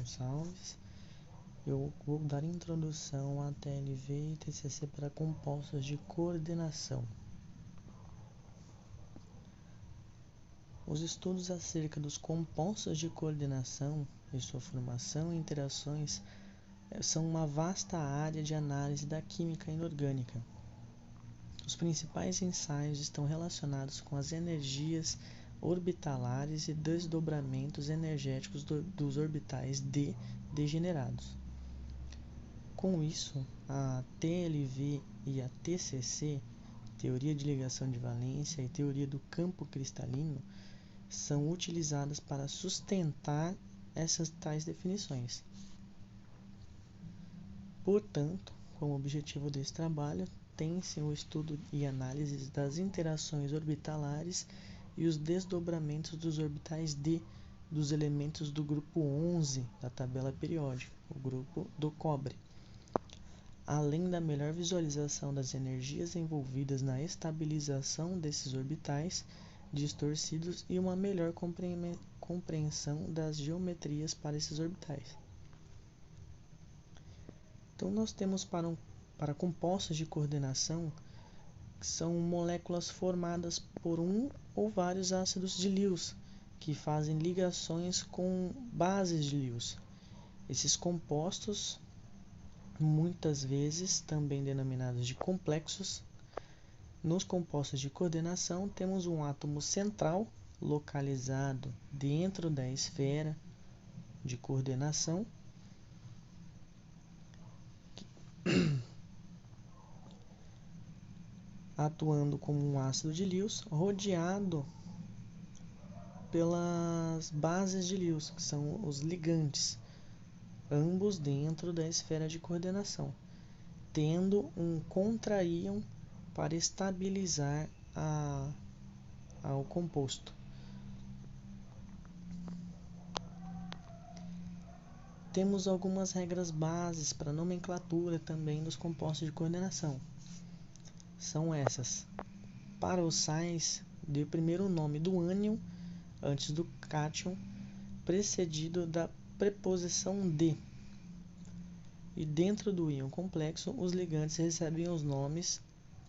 Gonçalves. Eu vou dar introdução a TLV e TCC para compostos de coordenação. Os estudos acerca dos compostos de coordenação e sua formação e interações são uma vasta área de análise da química inorgânica. Os principais ensaios estão relacionados com as energias orbitalares e desdobramentos energéticos dos orbitais d degenerados. Com isso, a TLV e a TCC, teoria de ligação de valência e teoria do campo cristalino, são utilizadas para sustentar essas tais definições. Portanto, como objetivo desse trabalho, tem-se o estudo e análise das interações orbitalares e os desdobramentos dos orbitais d dos elementos do grupo 11 da tabela periódica, o grupo do cobre, além da melhor visualização das energias envolvidas na estabilização desses orbitais distorcidos e uma melhor compreensão das geometrias para esses orbitais. Então, nós temos para compostos de coordenação, que são moléculas formadas por um ou vários ácidos de Lewis, que fazem ligações com bases de Lewis. Esses compostos, muitas vezes também denominados de complexos. Nos compostos de coordenação, temos um átomo central localizado dentro da esfera de coordenação, atuando como um ácido de Lewis, rodeado pelas bases de Lewis, que são os ligantes, ambos dentro da esfera de coordenação, tendo um contra-íon para estabilizar ao composto. Temos algumas regras bases para nomenclatura também dos compostos de coordenação. São essas. Para os sais, dê primeiro o nome do ânion antes do cátion, precedido da preposição de. E dentro do íon complexo, os ligantes recebem os nomes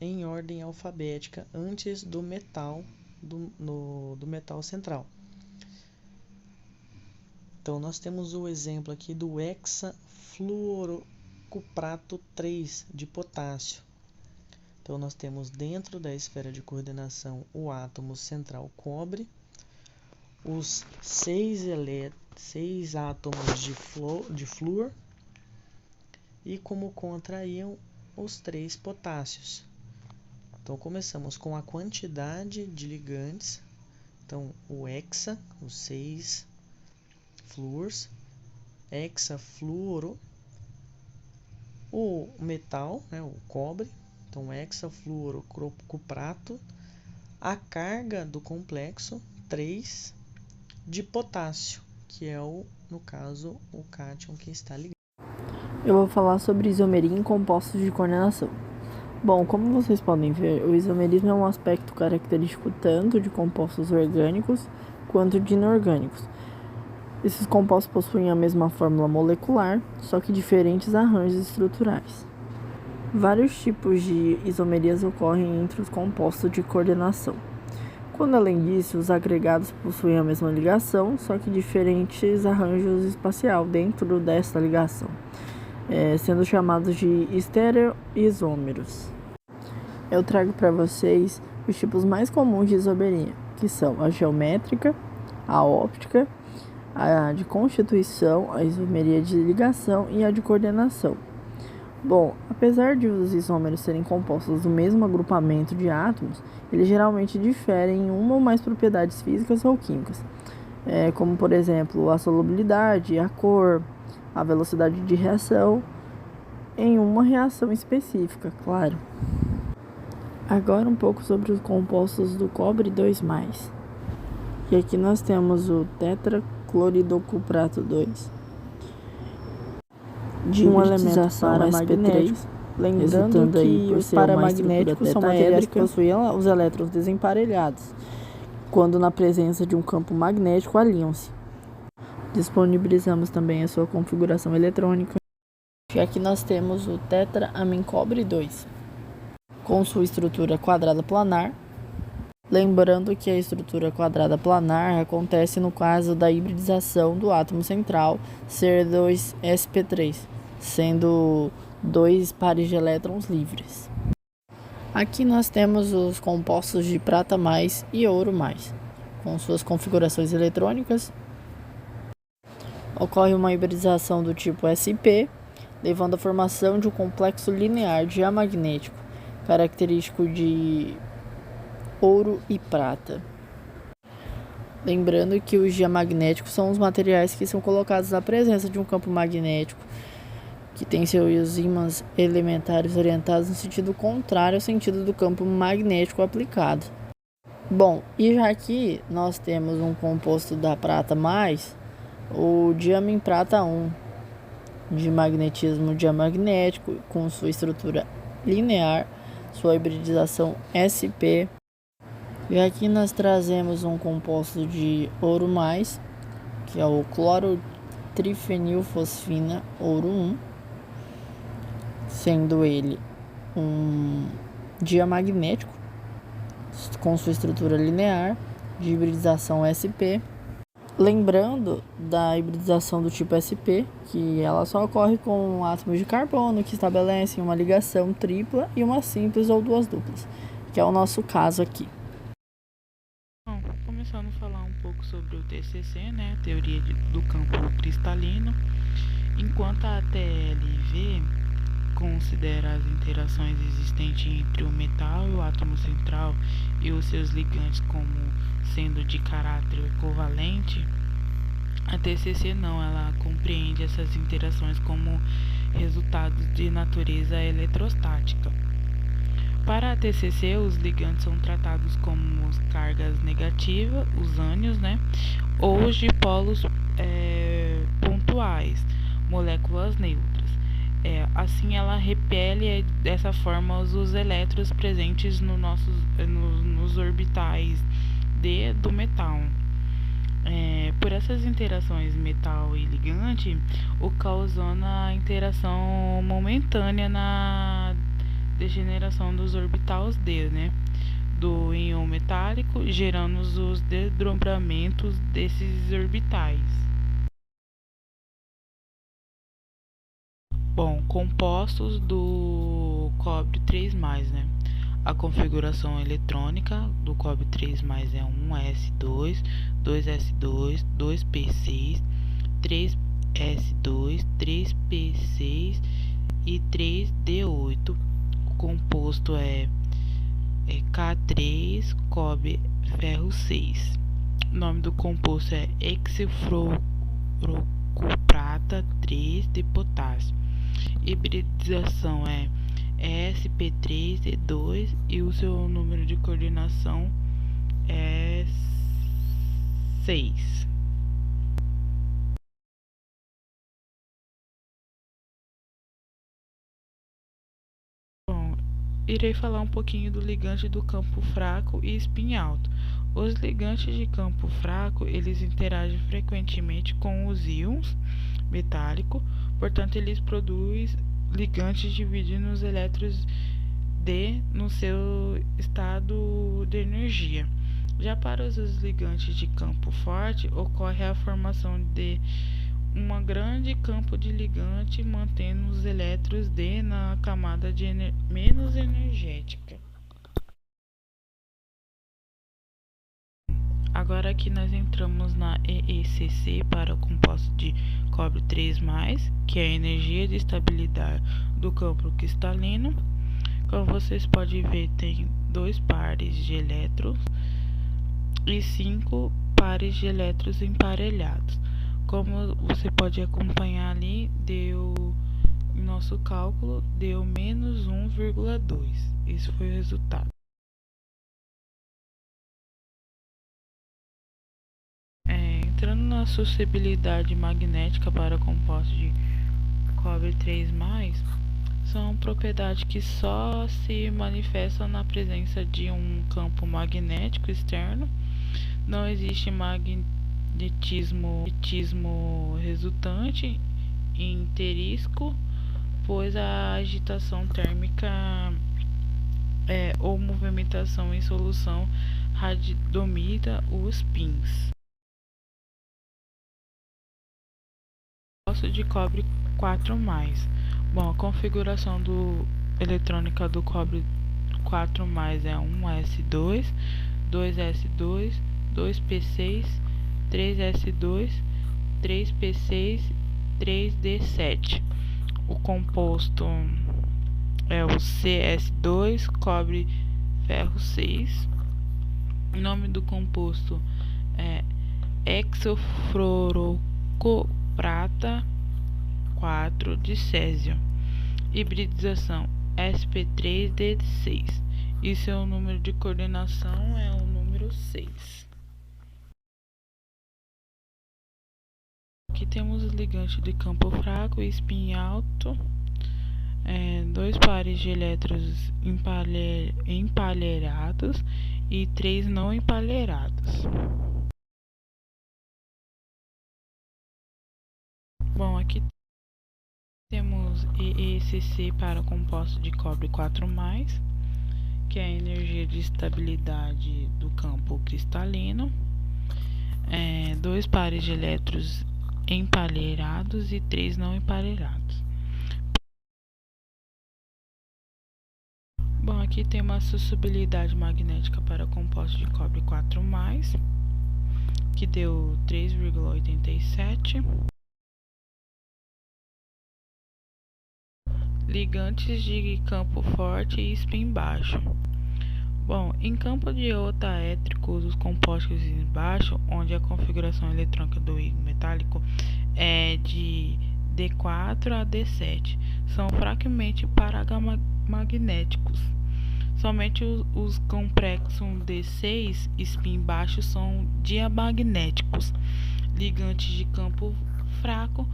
em ordem alfabética antes do metal do metal central. Então, nós temos o exemplo aqui do hexafluorocuprato 3 de potássio. Então, nós temos dentro da esfera de coordenação o átomo central cobre, os 6 átomos de flúor e como contra-íon os 3 potássios. Então, começamos com a quantidade de ligantes. Então, o hexa, os 6 flúors, hexafluoro, o metal, o cobre, então hexafluorocuprato, a carga do complexo 3 de potássio, que é no caso, o cátion que está ligado. Eu vou falar sobre isomeria em compostos de coordenação. Bom, como vocês podem ver, o isomerismo é um aspecto característico tanto de compostos orgânicos quanto de inorgânicos. Esses compostos possuem a mesma fórmula molecular, só que diferentes arranjos estruturais. Vários tipos de isomerias ocorrem entre os compostos de coordenação. Quando, além disso, os agregados possuem a mesma ligação, só que diferentes arranjos espacial dentro dessa ligação, sendo chamados de estereoisômeros. Eu trago para vocês os tipos mais comuns de isomeria, que são a geométrica, a óptica, a de constituição, a isomeria de ligação e a de coordenação. Bom, apesar de os isômeros serem compostos do mesmo agrupamento de átomos, eles geralmente diferem em uma ou mais propriedades físicas ou químicas, como, por exemplo, a solubilidade, a cor, a velocidade de reação, em uma reação específica, claro. Agora um pouco sobre os compostos do cobre 2+. E aqui nós temos o tetracloridocuprato 2, de um elemento paramagnético, lembrando que os paramagnéticos são materiais que possuem os elétrons desemparelhados, quando na presença de um campo magnético alinham-se. Disponibilizamos também a sua configuração eletrônica. E aqui nós temos o tetra-amincobre 2, com sua estrutura quadrada planar. Lembrando que a estrutura quadrada planar acontece no caso da hibridização do átomo central ser 2sp3, sendo 2 pares de elétrons livres. Aqui nós temos os compostos de prata mais e ouro mais, com suas configurações eletrônicas. Ocorre uma hibridização do tipo sp, levando à formação de um complexo linear diamagnético, característico de ouro e prata. Lembrando que os diamagnéticos são os materiais que são colocados na presença de um campo magnético, que tem seus ímãs elementares orientados no sentido contrário ao sentido do campo magnético aplicado. Bom, e já aqui nós temos um composto da prata mais, o diamin prata 1, de magnetismo diamagnético, com sua estrutura linear, sua hibridização sp. E aqui nós trazemos um composto de ouro mais, que é o clorotrifenilfosfina ouro 1, sendo ele um diamagnético com sua estrutura linear de hibridização sp. Lembrando da hibridização do tipo sp, que ela só ocorre com átomos de carbono que estabelecem uma ligação tripla e uma simples ou duas duplas, que é o nosso caso aqui. Bom, começando a falar um pouco sobre o TCC, né, teoria do campo cristalino. Enquanto a TLV considera as interações existentes entre o metal e o átomo central e os seus ligantes como sendo de caráter covalente, a TCC não, ela compreende essas interações como resultados de natureza eletrostática. Para a TCC, os ligantes são tratados como cargas negativas, os ânions, né, ou os dipolos pontuais, moléculas neutras. Assim, ela repele dessa forma os elétrons presentes nos orbitais D do metal. Por essas interações metal e ligante, ocasionando a interação momentânea na degeneração dos orbitais D, né, do íon metálico, gerando os desdobramentos desses orbitais. Bom, compostos do cobre 3+, né? A configuração eletrônica do cobre 3+ é 1s2, 2s2, 2p6, 3s2, 3p6 e 3d8. O composto é K3, cobre, ferro 6. O nome do composto é hexafluoroprata 3 de potássio. Hibridização é sp3e2 e o seu número de coordenação é 6. Bom, irei falar um pouquinho do ligante do campo fraco e spin alto. Os ligantes de campo fraco, eles interagem frequentemente com os íons metálicos, portanto eles produzem ligantes dividindo os elétrons D no seu estado de energia. Já para os ligantes de campo forte, ocorre a formação de um grande campo de ligante, mantendo os elétrons D na camada menos energética. Agora aqui nós entramos na EECC para o composto de cobre 3+, que é a energia de estabilidade do campo cristalino. Como vocês podem ver, tem 2 pares de elétrons e 5 pares de elétrons emparelhados. Como você pode acompanhar ali, nosso cálculo deu menos 1,2. Esse foi o resultado. Entrando na suscetibilidade magnética para compostos de cobre 3+, são propriedades que só se manifestam na presença de um campo magnético externo. Não existe magnetismo resultante interisco, pois a agitação térmica ou movimentação em solução radiodomina os pins. Composto de cobre 4+. Bom, a configuração eletrônica do cobre 4+, é 1s2, 2s2, 2p6, 3s2, 3p6, 3d7. O composto é o CS2, cobre, ferro 6. O nome do composto é hexafluoroprata 4 de césio. Hibridização sp3d6. E seu número de coordenação é o número 6. Aqui temos os ligantes de campo fraco e spin alto. 2 pares de elétrons empalheirados e 3 não empalheirados. Bom, aqui temos EECC para composto de cobre 4+, que é a energia de estabilidade do campo cristalino. 2 pares de elétrons empalheirados e 3 não empalheirados. Bom, aqui tem uma suscetibilidade magnética para composto de cobre 4+, que deu 3,87. Ligantes de campo forte e spin baixo. Bom, em campo de otaédricos, os compostos em baixo, onde a configuração eletrônica do íon metálico é de D4 a D7, são fracamente paramagnéticos. Somente os complexos D6 spin baixo são diamagnéticos. Ligantes de campo fraco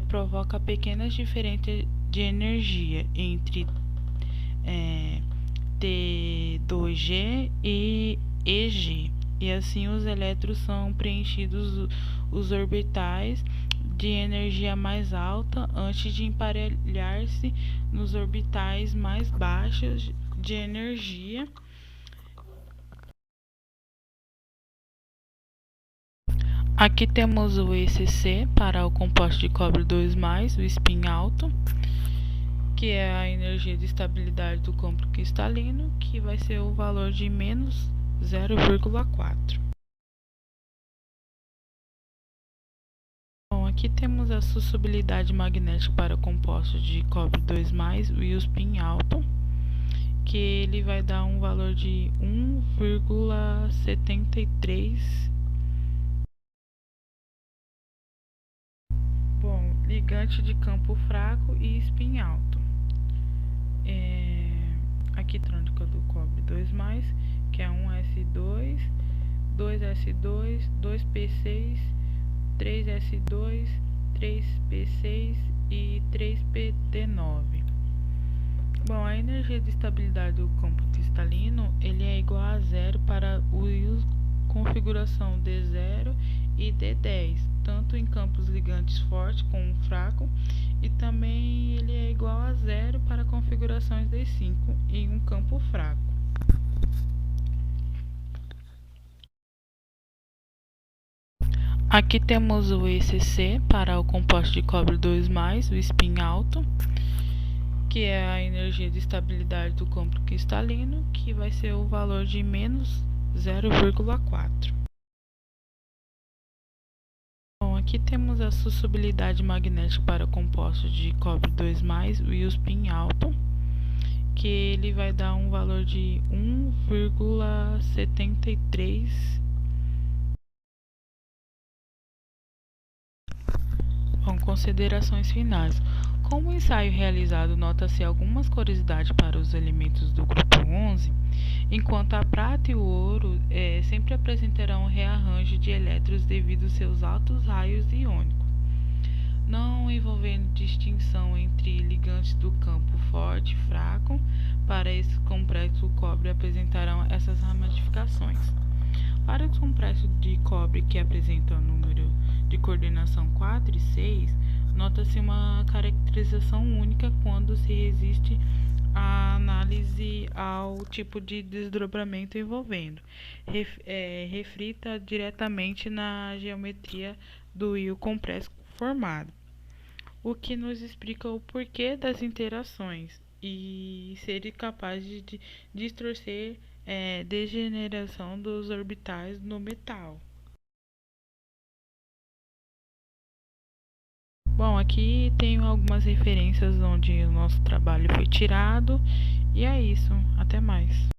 provoca pequenas diferenças de energia entre T2G e EG, e assim os elétrons são preenchidos os orbitais de energia mais alta antes de emparelhar-se nos orbitais mais baixos de energia. Aqui temos o ECC para o composto de cobre 2+, o spin alto, que é a energia de estabilidade do campo cristalino, que vai ser o valor de menos 0,4. Bom, aqui temos a suscetibilidade magnética para compostos de cobre 2+, o spin alto, que ele vai dar um valor de 1,73. Bom, ligante de campo fraco e spin alto. Aqui trônica do cobre 2+, que é 1s2, 2s2, 2p6, 3s2, 3p6 e 3pd9. Bom, a energia de estabilidade do campo cristalino ele é igual a 0 para o configuração D0 e D10, tanto em campos ligantes fortes como fraco, e também ele é igual a 0 para configurações D5 em um campo fraco. Aqui temos o ECC para o composto de cobre 2+, o spin alto, que é a energia de estabilidade do campo cristalino, que vai ser o valor de menos 0,4. Bom, aqui temos a suscetibilidade magnética para compostos de cobre 2+, o spin alto, que ele vai dar um valor de 1,73. Bom, considerações finais. Como o ensaio realizado nota-se algumas curiosidades para os elementos do grupo 11, enquanto a prata e o ouro sempre apresentarão um rearranjo de elétrons devido aos seus altos raios iônicos, não envolvendo distinção entre ligantes do campo forte e fraco. Para esse complexo, o cobre apresentarão essas ramificações. Para os complexos de cobre que apresentam o número de coordenação 4 e 6, nota-se uma caracterização única quando se resiste à análise ao tipo de desdobramento envolvendo. Reflita diretamente na geometria do íon complexo formado, o que nos explica o porquê das interações e ser capaz de distorcer degeneração dos orbitais no metal. Bom, aqui tenho algumas referências onde o nosso trabalho foi tirado, e é isso. Até mais.